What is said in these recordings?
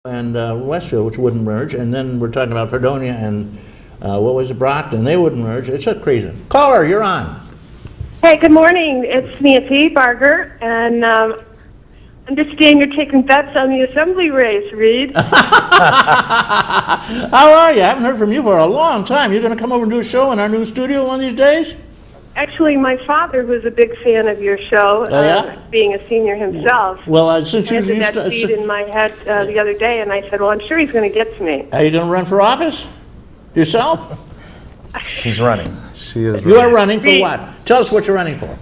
and Westfield, which wouldn't merge, and then we're talking about Fredonia and what was it, Brockton, they wouldn't merge. It's just crazy. Caller, you're on. Hey, good morning. It's Nancy Barger, and understand you're taking bets on the assembly race, Reed. How are you? I haven't heard from you for a long time. You're going to come over and do a show in our new studio one of these days? Actually, my father was a big fan of your show, being a senior himself. Well, since you planted that seed in my head the other day, and I said, well, I'm sure he's going to get to me. Are you going to run for office yourself? She's running. She is. You are running for what? Tell us what you're running for.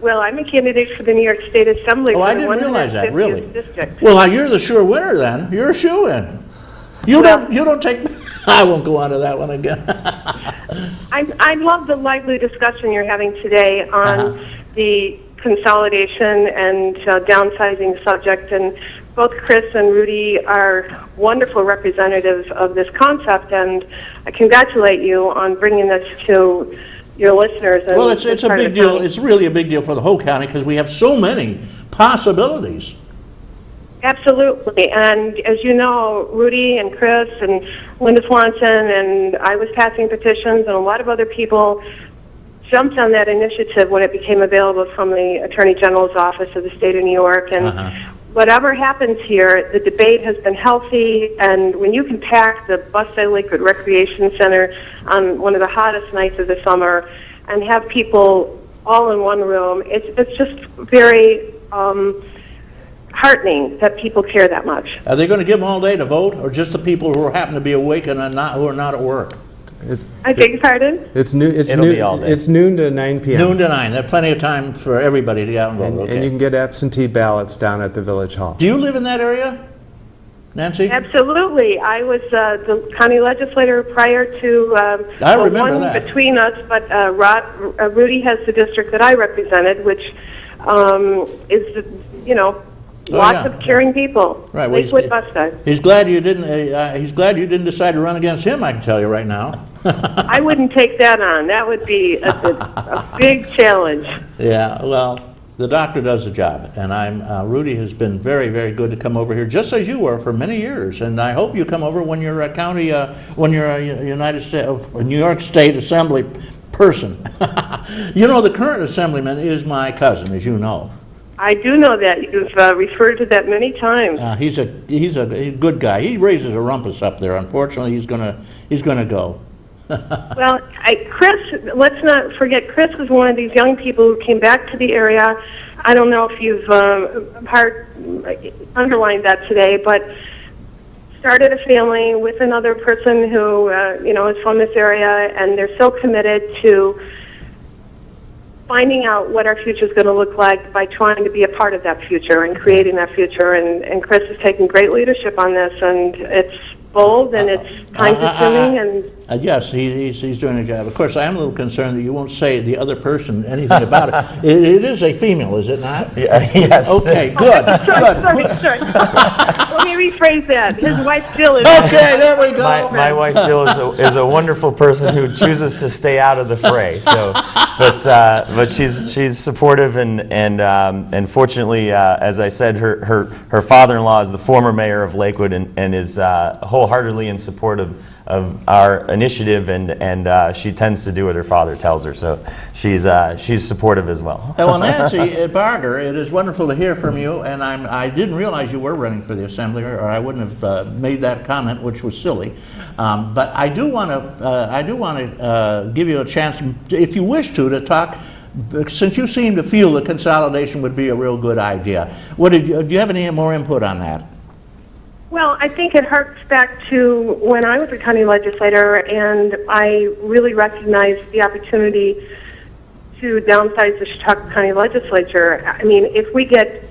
Well, I'm a candidate for the New York State Assembly. Oh, I didn't realize that, really. Well, you're the sure winner then. You're a shoo-in. You don't take... I won't go on to that one again. I love the lively discussion you're having today on the consolidation and downsizing subject, and both Chris and Rudy are wonderful representatives of this concept, and I congratulate you on bringing this to your listeners. And well, it's a big deal. It's really a big deal for the whole county because we have so many possibilities. Absolutely, and as you know, Rudy and Chris and Linda Swanson and I was passing petitions, and a lot of other people jumped on that initiative when it became available from the Attorney General's office of the state of New York. And whatever happens here, the debate has been healthy, and when you can pack the Buckside Lakewood Recreation Center on one of the hottest nights of the summer and have people all in one room, it's just very heartening that people care that much. Are they going to give them all day to vote, or just the people who happen to be awake and who are not at work? I beg your pardon? It'll be all day. It's noon to 9 p.m. Noon to 9. There's plenty of time for everybody to get out and vote. And you can get absentee ballots down at the Village Hall. Do you live in that area, Nancy? Absolutely. I was the county legislator prior to I remember one that. between us, but Rudy has the district that I represented, which is, lots of caring people. Right. Well, he's glad you didn't. He's glad you didn't decide to run against him. I can tell you right now. I wouldn't take that on. That would be a big challenge. Yeah. Well, the doctor does the job, and Rudy has been very, very good to come over here, just as you were for many years. And I hope you come over when you're a county, when you're a New York State Assembly person. You know, the current assemblyman is my cousin, as you know. I do know that. You've referred to that many times. He's a good guy. He raises a rumpus up there. Unfortunately, he's gonna go. Well, Chris, let's not forget, Chris was one of these young people who came back to the area. I don't know if you've underlined that today, but started a family with another person who is from this area, and they're so committed to finding out what our future is going to look like by trying to be a part of that future and creating that future. And Chris is taking great leadership on this, and it's bold and it's time-consuming. And yes, he's doing a job. Of course, I am a little concerned that you won't say the other person anything about it. It is a female, is it not? Yes. Okay, good. Sorry. Let me rephrase that. His wife Jill is. Okay, there we go. My wife Jill is a wonderful person who chooses to stay out of the fray. So, but she's supportive and fortunately, as I said, her father-in-law is the former mayor of Lakewood and is wholeheartedly in support of our initiative, and she tends to do what her father tells her. So she's supportive as well. Well, Nancy Barger, it is wonderful to hear from you, and I didn't realize you were running for the assembly, or I wouldn't have made that comment, which was silly. But I do want to give you a chance, if you wish to talk. Since you seem to feel that consolidation would be a real good idea, do you have any more input on that? Well, I think it harks back to when I was a county legislator, and I really recognized the opportunity to downsize the Chautauqua County Legislature. I mean, if we get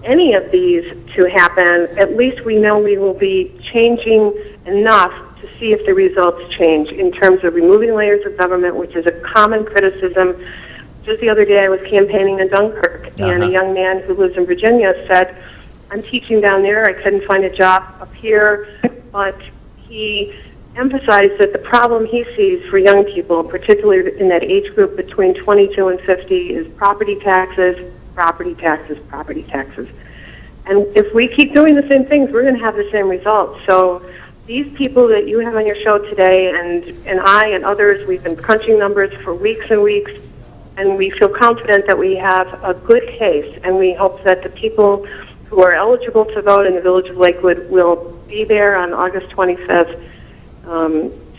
any of these to happen, at least we know we will be changing enough to see if the results change in terms of removing layers of government, which is a common criticism. Just the other day I was campaigning in Dunkirk, and a young man who lives in Virginia said, I'm teaching down there, I couldn't find a job up here, but he emphasized that the problem he sees for young people, particularly in that age group between 22 and 50, is property taxes, property taxes, property taxes. And if we keep doing the same things, we're going to have the same results. So these people that you have on your show today, and I and others, we've been crunching numbers for weeks and weeks, and we feel confident that we have a good case, and we hope that the people who are eligible to vote in the Village of Lakewood will be there on August 25th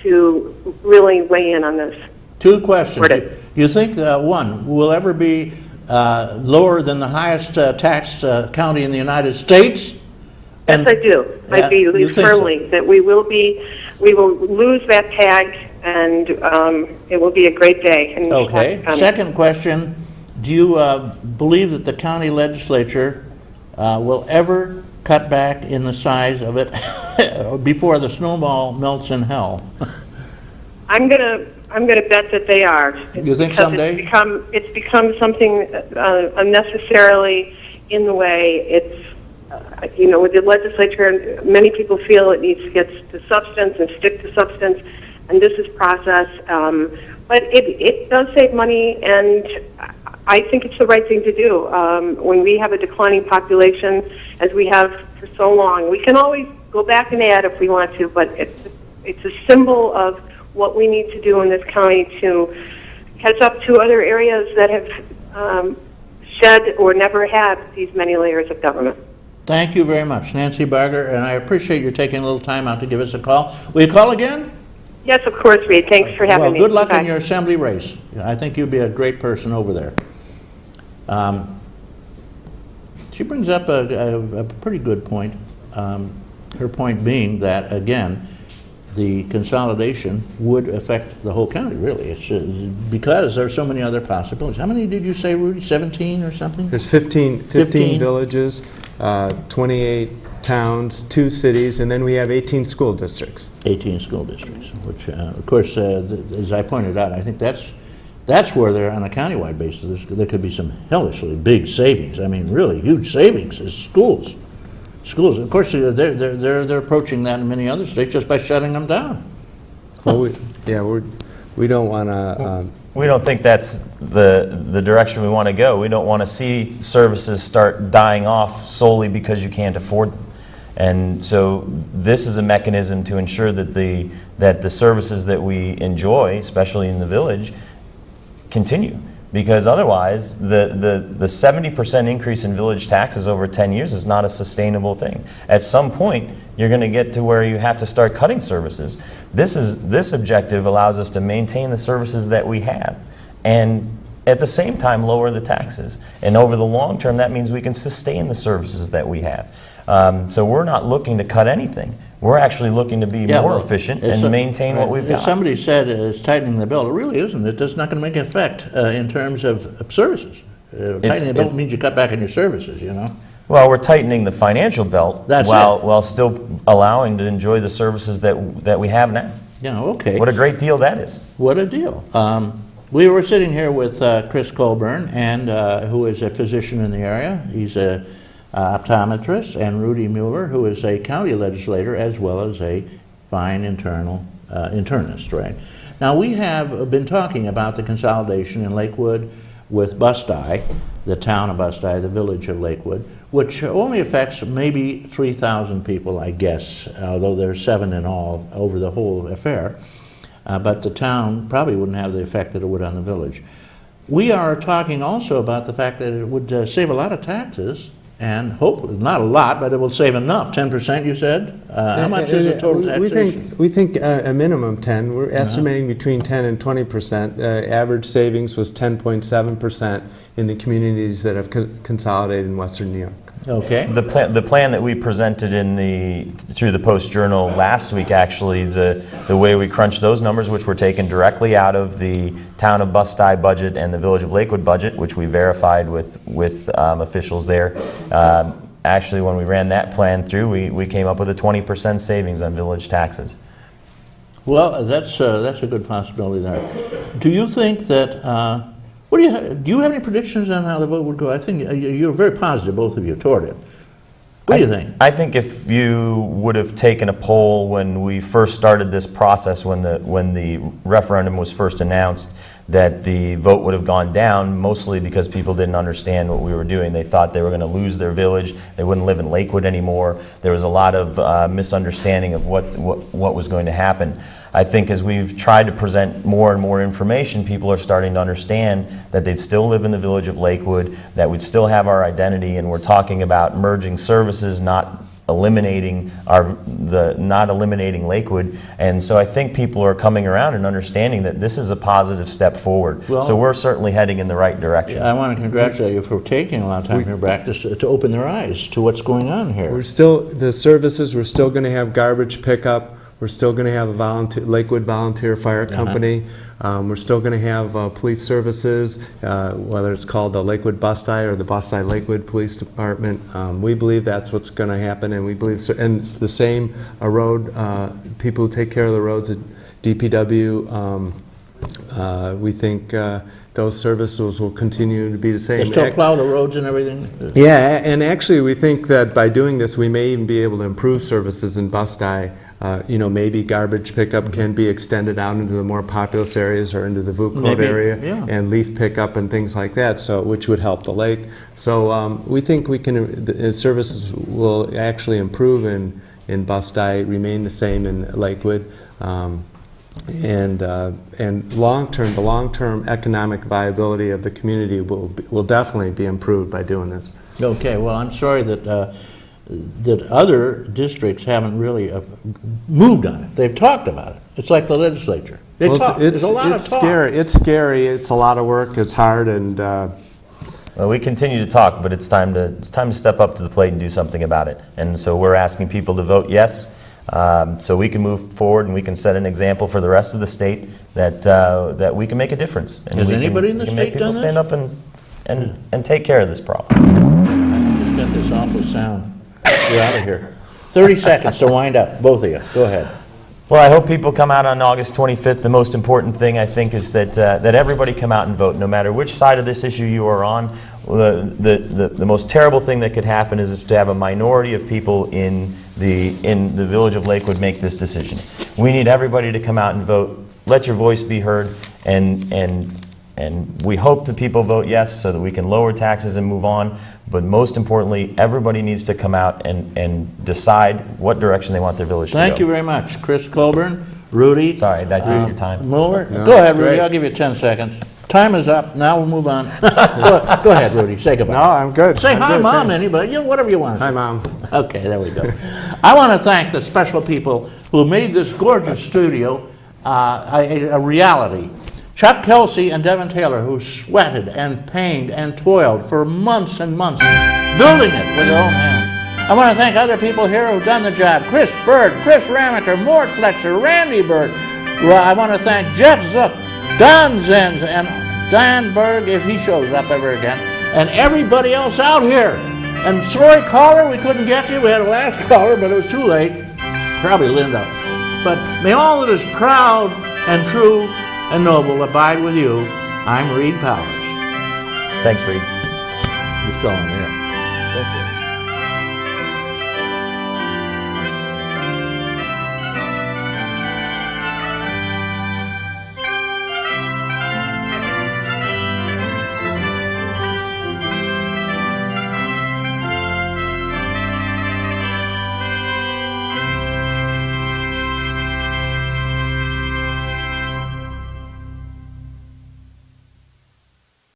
to really weigh in on this. Two questions. Rudy. Do you think, one, will ever be lower than the highest taxed county in the United States? Yes, I do. I you believe think firmly that we will lose that tag, and it will be a great day. In Okay. Chicago County. Second question, do you believe that the county legislature will ever cut back in the size of it before the snowball melts in hell? I'm gonna bet that they are. You think Because someday? it's become something unnecessarily in the way. It's with the legislature, many people feel it needs to get to substance and stick to substance, and this is process. But it does save money, and I think it's the right thing to do. When we have a declining population, as we have for so long, we can always go back and add if we want to, but it's a symbol of what we need to do in this county to catch up to other areas that have shed or never had these many layers of government. Thank you very much, Nancy Barger, and I appreciate you taking a little time out to give us a call. Will you call again? Yes, of course, Reed. Thanks for having me. Well, good luck Bye. in your assembly race. I think you'll be a great person over there. She brings up a pretty good point. Her point being that, again, the consolidation would affect the whole county, really. It's because there are so many other possibilities. How many did you say, Rudy? 17 or something? There's 15 15. villages, 28 towns, 2 cities, and then we have 18 school districts. 18 school districts, which, of course, as I pointed out, I think that's where they're on a countywide basis. There could be some hellishly big savings. I mean, really huge savings is schools. Schools, of course, they're approaching that in many other states just by shutting them down. Well, we don't want to. We don't think that's the direction we want to go. We don't want to see services start dying off solely because you can't afford them. And so this is a mechanism to ensure that the services that we enjoy, especially in the village, continue. Because otherwise, the 70% increase in village taxes over 10 years is not a sustainable thing. At some point, you're going to get to where you have to start cutting services. This objective allows us to maintain the services that we have, and at the same time lower the taxes. And over the long term, that means we can sustain the services that we have. So we're not looking to cut anything. We're actually looking to be more efficient and maintain what we've got. Somebody said it's tightening the belt. It really isn't. It's not going to make an effect in terms of services. Tightening the belt means you cut back on your services, you know. Well, we're tightening the financial belt while still allowing to enjoy the services that we have now. Yeah, okay. What a great deal that is. What a deal. We were sitting here with Chris Colburn, and who is a physician in the area. He's a optometrist, and Rudy Mueller, who is a county legislator as well as a fine internist, right? Now, we have been talking about the consolidation in Lakewood with Bustye, the town of Bustye, the village of Lakewood, which only affects maybe 3,000 people, I guess, although there are 7 in all over the whole affair. But the town probably wouldn't have the effect that it would on the village. We are talking also about the fact that it would save a lot of taxes, and hopefully, not a lot, but it will save enough. 10%, you said? How much is the total taxation? We think a minimum 10. We're estimating between 10 and 20%. Average savings was 10.7% in the communities that have consolidated in Western New York. Okay. The plan that we presented through the Post-Journal last week, actually, the way we crunched those numbers, which were taken directly out of the town of Bustye budget and the village of Lakewood budget, which we verified with officials there. Actually, when we ran that plan through, we came up with a 20% savings on village taxes. Well, that's a good possibility there. Do you think that? Do you have any predictions on how the vote would go? I think you're very positive, both of you, toward it. What do you think? I think if you would have taken a poll when we first started this process, when the referendum was first announced, that the vote would have gone down, mostly because people didn't understand what we were doing. They thought they were going to lose their village, they wouldn't live in Lakewood anymore. There was a lot of misunderstanding of what was going to happen. I think as we've tried to present more and more information, people are starting to understand that they'd still live in the village of Lakewood, that we'd still have our identity, and we're talking about merging services, not eliminating Lakewood. And so I think people are coming around and understanding that this is a positive step forward. Well, so we're certainly heading in the right direction. I want to congratulate you for taking a lot of time in your practice to open their eyes to what's going on here. We're still going to have garbage pickup. We're still going to have a Lakewood Volunteer Fire Company. We're still going to have police services, whether it's called the Lakewood Bus-I or the Bus-I Lakewood Police Department. We believe that's what's going to happen, and we believe, and it's the same road, people who take care of the roads at DPW. We think those services will continue to be the same. They still plow the roads and everything? Yeah, and actually we think that by doing this, we may even be able to improve services in Bus-I. Maybe garbage pickup can be extended out into the more populous areas or into the VU code area, and leaf pickup and things like that, which would help the lake. So we think the services will actually improve in Bus-I, remain the same in Lakewood. And the long-term economic viability of the community will definitely be improved by doing this. Okay, well, I'm sorry that other districts haven't really moved on it. They've talked about it. It's like the legislature. They talk. There's a lot of talk. It's scary. It's a lot of work. It's hard, and well, we continue to talk, but it's time to step up to the plate and do something about it. And so we're asking people to vote yes, so we can move forward and we can set an example for the rest of the state that we can make a difference. And Has anybody in the state make people done stand up and take care of this problem. I just got this awful sound. You're out of here. 30 seconds to wind up, both of you. Go ahead. Well, I hope people come out on August 25th. The most important thing, I think, is that everybody come out and vote, no matter which side of this issue you are on. The most terrible thing that could happen is to have a minority of people in the village of Lakewood make this decision. We need everybody to come out and vote. Let your voice be heard, and we hope that people vote yes so that we can lower taxes and move on. But most importantly, everybody needs to come out and decide what direction they want their village to go. Thank you very much. Chris Colburn, Rudy. Sorry, did I take your time? Mueller. Go ahead, Rudy. I'll give you 10 seconds. Time is up. Now we'll move on. Go ahead, Rudy. Say goodbye. No, I'm good. Say I'm hi, good, Mom, thanks. anybody. Whatever you want. Hi, Mom. Okay, there we go. I want to thank the special people who made this gorgeous studio a reality. Chuck Kelsey and Devin Taylor, who sweated and pained and toiled for months and months, building it with their own hands. I want to thank other people here who've done the job. Chris Bird, Chris Ramaker, Mort Fletcher, Randy Bird. I want to thank Jeff Zook, Don Zenz, and Dan Berg, if he shows up ever again, and everybody else out here. And sorry, caller, we couldn't get you. We had a last caller, but it was too late. Probably Linda. But may all that is proud and true and noble abide with you. I'm Reed Powers. Thanks, Reed. You're still on there. That's it.